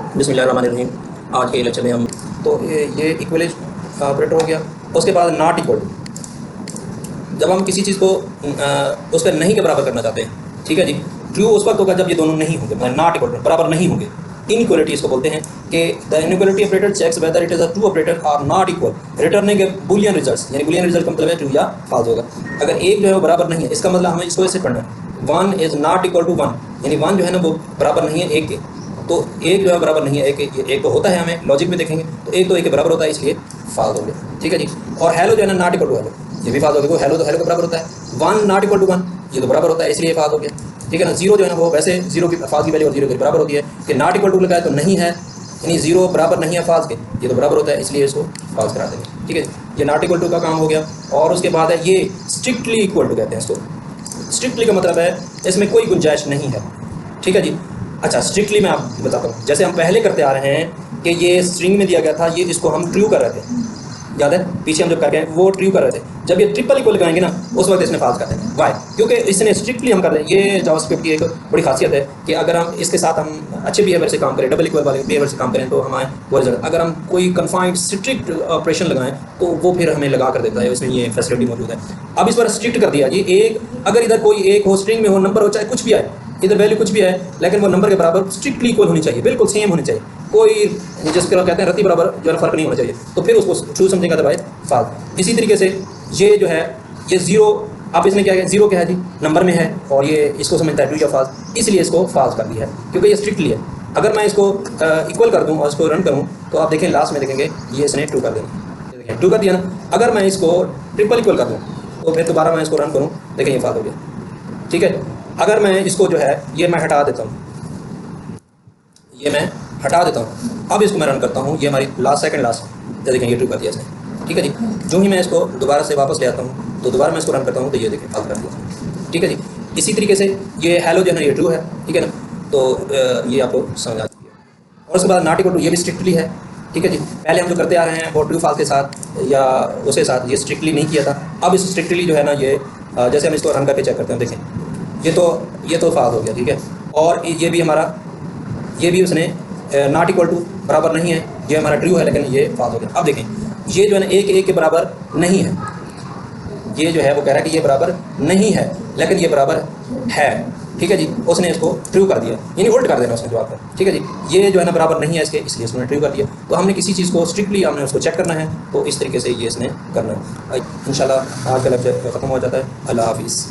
बिस्मिल्लाहिर्रहमानिर्रहीम। आज के लेक्चर में हम ये इक्वलेज ऑपरेटर हो गया। उसके बाद नॉट इक्वल टू, जब हम किसी चीज़ को उस पर नहीं के बराबर करना चाहते हैं, ठीक है जी। ट्रू उस वक्त होगा जब ये दोनों नहीं होंगे, मतलब नॉट इक्वल टू बराबर नहीं होंगे। इनइक्वलिटी इसको बोलते हैं कि the inequality operator checks whether it is a true operator और not equal, returning a boolean results, यानी बुलियन रिजल्ट का मतलब है ट्रू या फॉल्स होगा। अगर एक जो है वो बराबर नहीं है, इसका मतलब हमें इसको ऐसे पढ़ना है, 1 इज़ नॉट इक्वल टू 1, यानी 1 जो है ना वो बराबर नहीं है एक के। तो एक जो है बराबर नहीं है एक तो होता है, हमें लॉजिक में देखेंगे तो एक के बराबर होता है, इसलिए फॉल्स हो गया, ठीक है जी। और हेलो जो है ना नॉट इक्वल टू हेलो, ये भी फॉल्स हो गया। वो हेलो तो हेलो के बराबर होता है। 1 नॉट इक्वल टू 1, ये तो बराबर होता है, इसलिए फॉल्स हो गया, ठीक है ना। 0 जो है ना वो वैसे 0 की फॉल्स की वैल्यू और 0 के बराबर होती है, कि नॉट इक्वल टू लगाए तो नहीं है, यानी 0 बराबर नहीं है फॉल्स के, ये तो बराबर होता है, इसलिए इसको फॉल्स करा देंगे, ठीक है। ये नॉट इक्वल टू का काम हो गया। और उसके बाद है ये स्ट्रिक्टली इक्वल टू कहते हैं इसको। स्ट्रिक्टली का मतलब है इसमें कोई गुंजाइश नहीं है, ठीक है जी। अच्छा, स्ट्रिक्टली मैं आपको बताता हूँ। जैसे हम पहले करते आ रहे हैं कि ये स्ट्रिंग में दिया गया था, ये इसको हम ट्रू कर रहे थे, याद है पीछे हम जब करके वो ट्रू कर रहे थे। जब ये ट्रिपल इक्वल लगाएंगे ना उस वक्त इसने फॉल्स कर देंगे। वाई? क्योंकि इसने स्ट्रिक्टली हम कर रहे हैं। ये जावास्क्रिप्ट की एक बड़ी खासियत है कि अगर हम इसके साथ हम अच्छे बिहेवियर से काम करें, डबल इक्वल वाले बिहेवियर से काम करें तो हमारे वो रिजल्ट। अगर हम कोई कन्फाइंड स्ट्रिक्ट ऑपरेशन लगाएं तो वो फिर हमें लगा कर देता है, इसमें ये फैसिलिटी मौजूद है। अब इस पर स्ट्रिक्ट कर दिया, ये एक अगर इधर कोई एक हो, स्ट्रिंग में हो, नंबर हो, चाहे कुछ भी आए, इधर वैल्यू कुछ भी है, लेकिन वो नंबर के बराबर स्ट्रिक्टली इक्वल होनी चाहिए, बिल्कुल सेम होनी चाहिए, कोई जिसके कहते हैं रत्ती बराबर जो है फर्क नहीं होना चाहिए, तो फिर उसको ट्रू समझेगा दबाए फॉल्स। इसी तरीके से ये जो है ये 0, आप इसने क्या है 0 क्या है जी नंबर में है, और ये इसको समझता है ट्रू या फॉल्स, इसलिए इसको फॉल्स कर दिया है क्योंकि ये स्ट्रिक्टली है। अगर मैं इसको इक्वल कर दूं और इसको रन करूं तो आप देखें लास्ट में देखेंगे ये इसने ट्रू कर देना, देखें ट्रू कर दिया ना। अगर मैं इसको ट्रिपल इक्वल कर दूँ तो फिर दोबारा मैं इसको रन करूँ, देखें ये फॉल्स हो गया, ठीक है। अगर मैं इसको जो है ये मैं हटा देता हूँ, ये मैं हटा देता हूँ, अब इसको मैं रन करता हूँ, ये हमारी सेकंड लास्ट देखें ये ट्रू कर दिया इसने, ठीक है जी। जो ही मैं इसको दोबारा से वापस ले आता हूँ तो दोबारा मैं इसको रन करता हूँ तो ये देखें फॉल्स कर दिया, ठीक है जी। इसी तरीके से ये हेलो जो है ना ये ट्रू है, ठीक है ना। तो ये आपको समझ आ चुकी है। और उसके बाद नॉट इक्वल टू, ये भी स्ट्रिक्टली है, ठीक है जी। पहले हम जो करते आ रहे हैं वो ट्रू फॉल्स के साथ या उसके साथ ये स्ट्रिक्टली नहीं किया था। अब इस स्ट्रिक्टली जो है ना ये जैसे हम इसको रन करके चेक करते हैं, देखें ये तो फॉल्स हो गया, ठीक है। और ये भी हमारा ये भी उसने नॉट इक्वल टू बराबर नहीं है, ये हमारा ट्रू है, लेकिन ये फॉल्स हो गया। अब देखें ये जो है ना एक के बराबर नहीं है, ये जो है वो कह रहा है कि ये बराबर नहीं है, लेकिन ये बराबर है, ठीक है जी। उसने इसको ट्रू कर दिया, यानी उल्ट कर देना उसने जवाब पर, ठीक है जी। ये जो है ना बराबर नहीं है इसके, इसलिए उसने ट्रू कर दिया। तो हमने किसी चीज़ को स्ट्रिक्टली हमने उसको चेक करना है तो इस तरीके से ये इसने करना है। इंशाल्लाह आज का लेक्चर ख़त्म हो जाता है। अल्लाह हाफिज़।